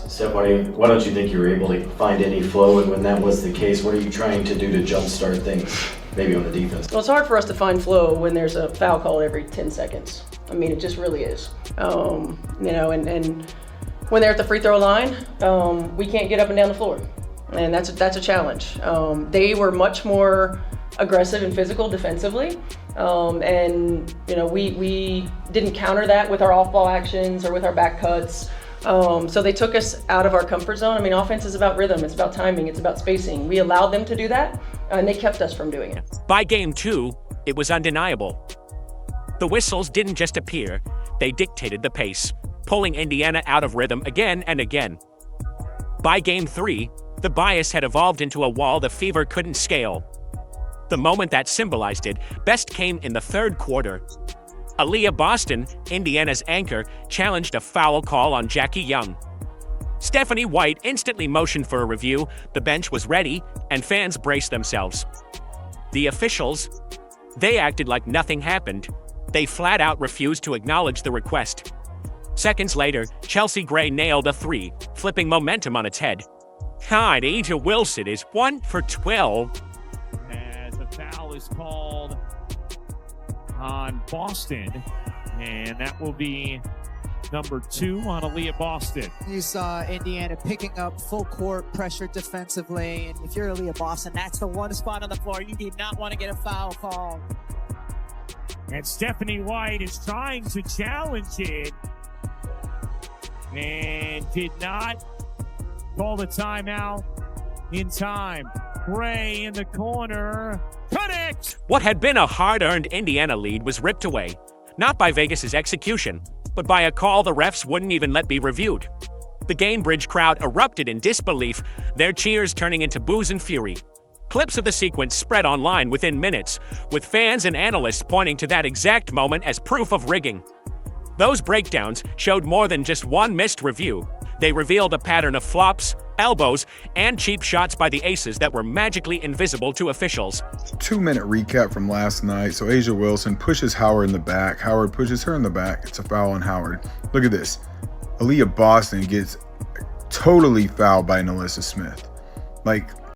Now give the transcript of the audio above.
Steph, why don't you think you were able to find any flow, and when that was the case, what are you trying to do to jumpstart things, maybe on the defense? Well, it's hard for us to find flow when there's a foul call every 10 seconds. I mean, it just really is. You know, and when they're at the free throw line, we can't get up and down the floor, and that's a challenge. They were much more aggressive and physical defensively, and you know, we didn't counter that with our off-ball actions or with our back cuts. So they took us out of our comfort zone. I mean, offense is about rhythm, it's about timing, it's about spacing. We allowed them to do that, and they kept us from doing it. By game 2, it was undeniable. The whistles didn't just appear, they dictated the pace, pulling Indiana out of rhythm again and again. By game 3, the bias had evolved into a wall the Fever couldn't scale. The moment that symbolized it best came in the third quarter. Aaliyah Boston, Indiana's anchor, challenged a foul call on Jackie Young. Stephanie White instantly motioned for a review, the bench was ready, and fans braced themselves. The officials, they acted like nothing happened. They flat out refused to acknowledge the request. Seconds later, Chelsea Gray nailed a 3, flipping momentum on its head. God, A'ja Wilson is 1 for 12. As a foul is called on Boston, and that will be number 2 on Aaliyah Boston. You saw Indiana picking up full court pressure defensively, and if you're Aaliyah Boston, that's the one spot on the floor you do not want to get a foul call. And Stephanie White is trying to challenge it and did not call the timeout in time. Gray in the corner. Connect! What had been a hard-earned Indiana lead was ripped away, not by Vegas's execution, but by a call the refs wouldn't even let be reviewed. The Gainbridge crowd erupted in disbelief, their cheers turning into boos and fury. Clips of the sequence spread online within minutes, with fans and analysts pointing to that exact moment as proof of rigging. Those breakdowns showed more than just one missed review. They revealed a pattern of flops, elbows, and cheap shots by the Aces that were magically invisible to officials. 2-minute recap from last night. So A'ja Wilson pushes Howard in the back. Howard pushes her in the back. It's a foul on Howard. Look at this. Aaliyah Boston gets totally fouled by Nalyssa Smith. Like,